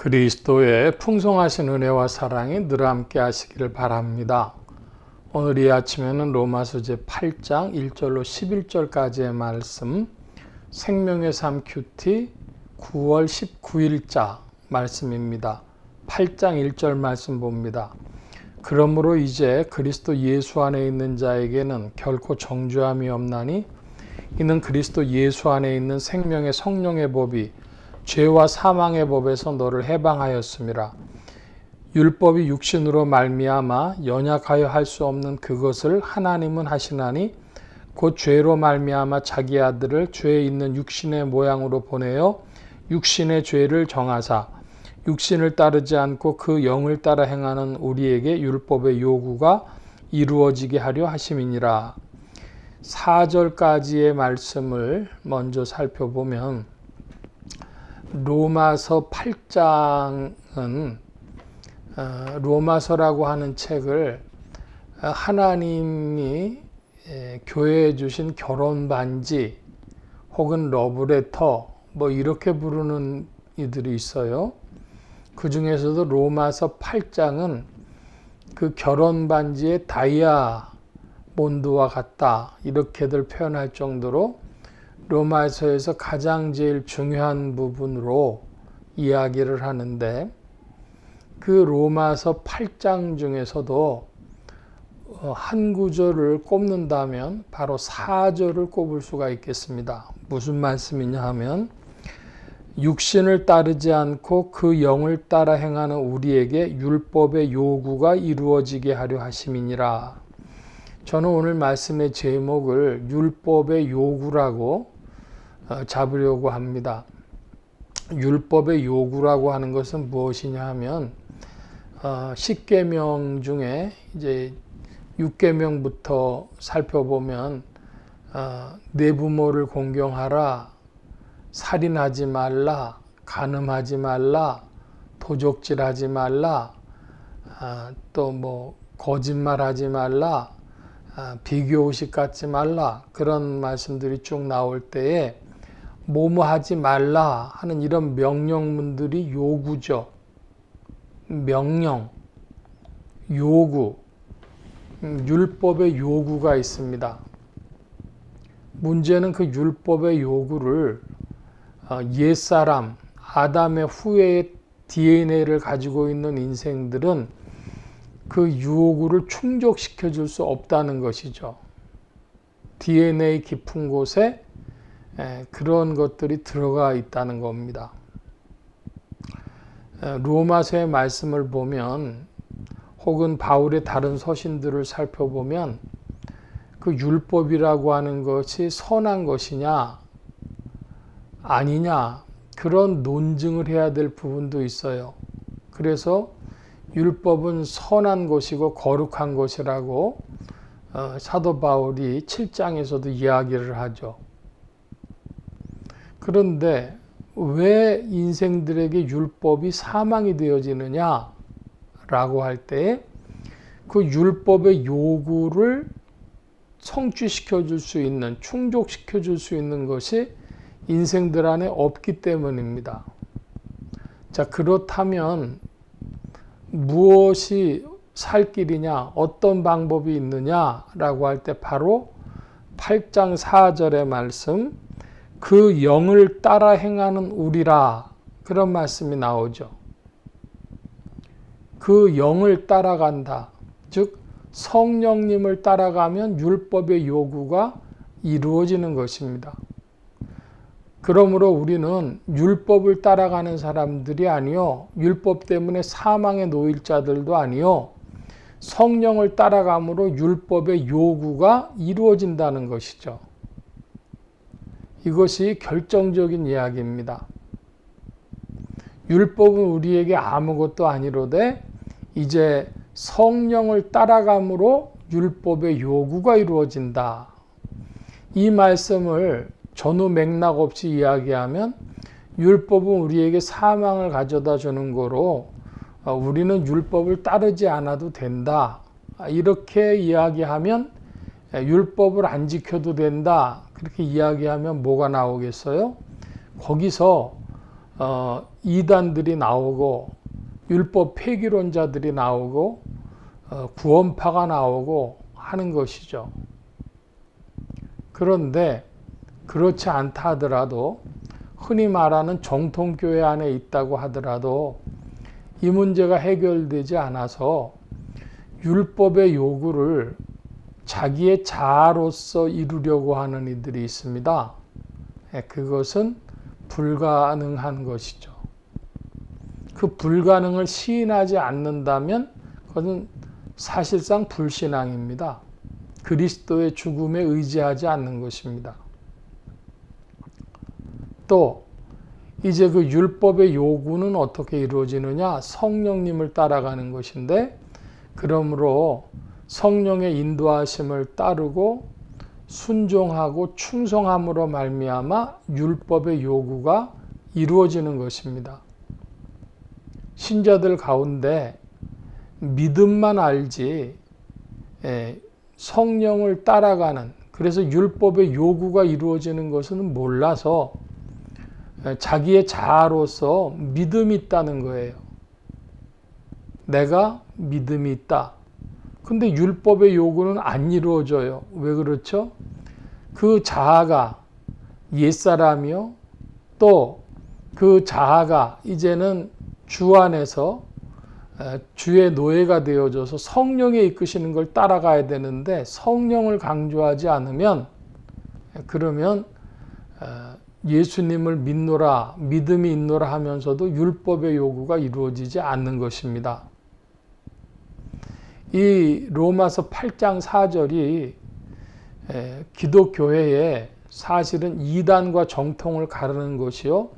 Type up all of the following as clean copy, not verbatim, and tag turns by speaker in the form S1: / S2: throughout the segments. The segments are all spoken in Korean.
S1: 그리스도의 풍성하신 은혜와 사랑이 늘 함께 하시기를 바랍니다. 오늘 이 아침에는 로마서 제8장 1절로 11절까지의 말씀, 생명의 삶 큐티 9월 19일자 말씀입니다. 8장 1절 말씀 봅니다. 그러므로 이제 그리스도 예수 안에 있는 자에게는 결코 정죄함이 없나니 이는 그리스도 예수 안에 있는 생명의 성령의 법이 죄와 사망의 법에서 너를 해방하였음이라. 율법이 육신으로 말미암아 연약하여 할 수 없는 그것을 하나님은 하시나니 곧 죄로 말미암아 자기 아들을 죄에 있는 육신의 모양으로 보내어 육신의 죄를 정하사 육신을 따르지 않고 그 영을 따라 행하는 우리에게 율법의 요구가 이루어지게 하려 하심이니라. 4절까지의 말씀을 먼저 살펴보면 로마서 8장은 로마서라고 하는 책을 하나님이 교회에 주신 결혼 반지 혹은 러브레터 이렇게 부르는 이들이 있어요. 그 중에서도 로마서 8장은 그 결혼 반지의 다이아몬드와 같다 이렇게들 표현할 정도로 로마서에서 가장 제일 중요한 부분으로 이야기를 하는데, 그 로마서 8장 중에서도 한 구절을 꼽는다면 바로 4절을 꼽을 수가 있겠습니다. 무슨 말씀이냐 하면 육신을 따르지 않고 그 영을 따라 행하는 우리에게 율법의 요구가 이루어지게 하려 하심이니라. 저는 오늘 말씀의 제목을 율법의 요구라고 잡으려고 합니다. 율법의 요구라고 하는 것은 무엇이냐 하면 10계명 중에 이제 6계명부터 살펴보면 내 부모를 공경하라, 살인하지 말라, 간음하지 말라, 도적질하지 말라, 또 거짓말하지 말라, 비교의식 갖지 말라, 그런 말씀들이 쭉 나올 때에 뭐뭐하지 말라 하는 이런 명령문들이 요구죠. 명령, 요구, 율법의 요구가 있습니다. 문제는 그 율법의 요구를 옛사람, 아담의 후예의 DNA를 가지고 있는 인생들은 그 요구를 충족시켜 줄 수 없다는 것이죠. DNA 깊은 곳에 그런 것들이 들어가 있다는 겁니다. 로마서의 말씀을 보면 혹은 바울의 다른 서신들을 살펴보면 그 율법이라고 하는 것이 선한 것이냐 아니냐 그런 논증을 해야 될 부분도 있어요. 그래서 율법은 선한 것이고 거룩한 것이라고 사도 바울이 7장에서도 이야기를 하죠. 그런데 왜 인생들에게 율법이 사망이 되어지느냐 라고 할 때 그 율법의 요구를 성취시켜 줄 수 있는, 충족시켜 줄 수 있는 것이 인생들 안에 없기 때문입니다. 자, 그렇다면 무엇이 살 길이냐, 어떤 방법이 있느냐라고 할 때 바로 8장 4절의 말씀, 그 영을 따라 행하는 우리라, 그런 말씀이 나오죠. 그 영을 따라간다. 즉 성령님을 따라가면 율법의 요구가 이루어지는 것입니다. 그러므로 우리는 율법을 따라가는 사람들이 아니요, 율법 때문에 사망에 놓일 자들도 아니요, 성령을 따라감으로 율법의 요구가 이루어진다는 것이죠. 이것이 결정적인 이야기입니다. 율법은 우리에게 아무것도 아니로되 이제 성령을 따라감으로 율법의 요구가 이루어진다. 이 말씀을 전후 맥락 없이 이야기하면 율법은 우리에게 사망을 가져다 주는 거로 우리는 율법을 따르지 않아도 된다. 이렇게 이야기하면 율법을 안 지켜도 된다. 그렇게 이야기하면 뭐가 나오겠어요? 거기서 이단들이 나오고 율법 폐기론자들이 나오고 구원파가 나오고 하는 것이죠. 그런데 그렇지 않다 하더라도 흔히 말하는 정통교회 안에 있다고 하더라도 이 문제가 해결되지 않아서 율법의 요구를 자기의 자아로서 이루려고 하는 이들이 있습니다. 그것은 불가능한 것이죠. 그 불가능을 시인하지 않는다면 그것은 사실상 불신앙입니다. 그리스도의 죽음에 의지하지 않는 것입니다. 또 이제 그 율법의 요구는 어떻게 이루어지느냐? 성령님을 따라가는 것인데, 그러므로 성령의 인도하심을 따르고 순종하고 충성함으로 말미암아 율법의 요구가 이루어지는 것입니다. 신자들 가운데 믿음만 알지 성령을 따라가는, 그래서 율법의 요구가 이루어지는 것은 몰라서 자기의 자아로서 믿음이 있다는 거예요. 내가 믿음이 있다. 근데 율법의 요구는 안 이루어져요. 왜 그렇죠? 그 자아가 옛사람이요. 또 그 자아가 이제는 주 안에서 주의 노예가 되어져서 성령에 이끄시는 걸 따라가야 되는데, 성령을 강조하지 않으면, 그러면 예수님을 믿노라, 믿음이 있노라 하면서도 율법의 요구가 이루어지지 않는 것입니다. 이 로마서 8장 4절이 기독교회에 사실은 이단과 정통을 가르는 것이요,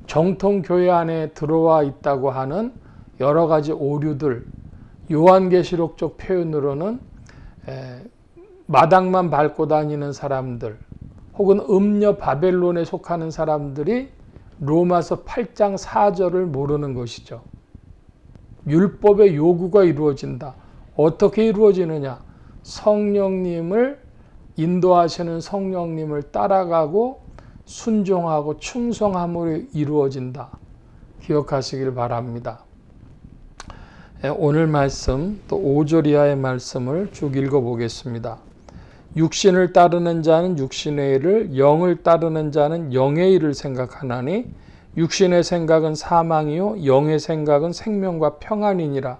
S1: 정통교회 안에 들어와 있다고 하는 여러 가지 오류들, 요한계시록적 표현으로는 마당만 밟고 다니는 사람들, 혹은 음녀 바벨론에 속하는 사람들이 로마서 8장 4절을 모르는 것이죠. 율법의 요구가 이루어진다. 어떻게 이루어지느냐? 성령님을 인도하시는 성령님을 따라가고 순종하고 충성함으로 이루어진다. 기억하시길 바랍니다. 오늘 말씀 또 5절 이하의 말씀을 쭉 읽어보겠습니다. 육신을 따르는 자는 육신의 일을, 영을 따르는 자는 영의 일을 생각하나니 육신의 생각은 사망이요 영의 생각은 생명과 평안이니라.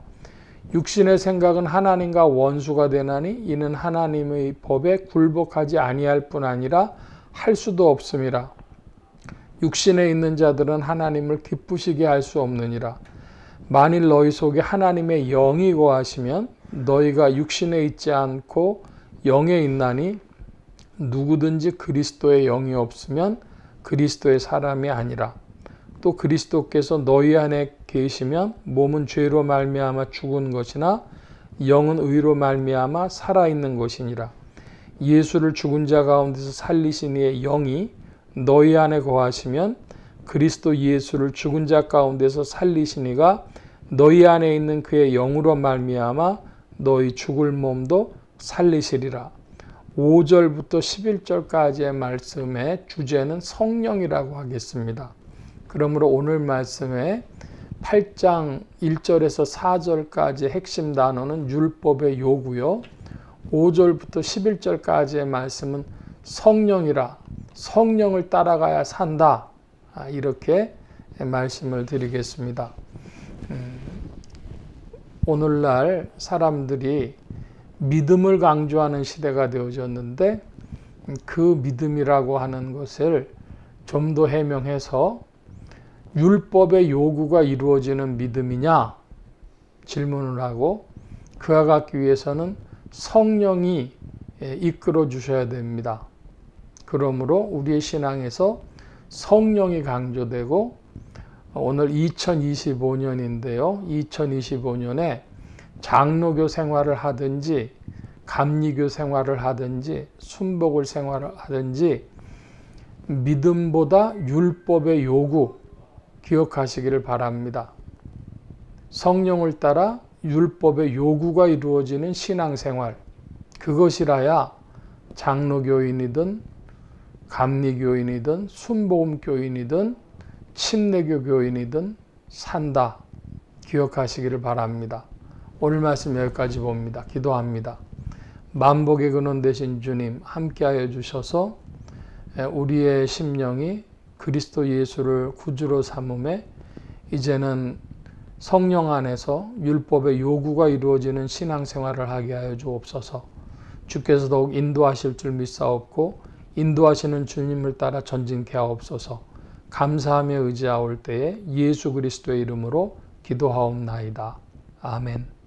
S1: 육신의 생각은 하나님과 원수가 되나니 이는 하나님의 법에 굴복하지 아니할 뿐 아니라 할 수도 없음이라. 육신에 있는 자들은 하나님을 기쁘시게 할 수 없느니라. 만일 너희 속에 하나님의 영이 거하시면 너희가 육신에 있지 않고 영에 있나니 누구든지 그리스도의 영이 없으면 그리스도의 사람이 아니라. 또 그리스도께서 너희 안에 계시면 몸은 죄로 말미암아 죽은 것이나 영은 의로 말미암아 살아있는 것이니라. 예수를 죽은 자 가운데서 살리신 이의 영이 너희 안에 거하시면 그리스도 예수를 죽은 자 가운데서 살리신 이가 너희 안에 있는 그의 영으로 말미암아 너희 죽을 몸도 살리시리라. 5절부터 11절까지의 말씀의 주제는 성령이라고 하겠습니다. 그러므로 오늘 말씀의 8장 1절에서 4절까지의 핵심 단어는 율법의 요구요, 5절부터 11절까지의 말씀은 성령이라, 성령을 따라가야 산다, 이렇게 말씀을 드리겠습니다. 오늘날 사람들이 믿음을 강조하는 시대가 되어졌는데, 그 믿음이라고 하는 것을 좀 더 해명해서 율법의 요구가 이루어지는 믿음이냐 질문을 하고, 그와 같기 위해서는 성령이 이끌어 주셔야 됩니다. 그러므로 우리의 신앙에서 성령이 강조되고, 오늘 2025년인데요. 2025년에 장로교 생활을 하든지 감리교 생활을 하든지 순복을 생활을 하든지 믿음보다 율법의 요구 기억하시기를 바랍니다. 성령을 따라 율법의 요구가 이루어지는 신앙생활, 그것이라야 장로교인이든 감리교인이든 순복음교인이든 친내교 교인이든 산다. 기억하시기를 바랍니다. 오늘 말씀 여기까지 봅니다. 기도합니다. 만복의 근원 되신 주님 함께하여 주셔서 우리의 심령이 그리스도 예수를 구주로 삼음에 이제는 성령 안에서 율법의 요구가 이루어지는 신앙생활을 하게 하여 주옵소서. 주께서 더욱 인도하실 줄 믿사옵고 인도하시는 주님을 따라 전진케 하옵소서. 감사하며 의지하올 때에 예수 그리스도의 이름으로 기도하옵나이다. 아멘.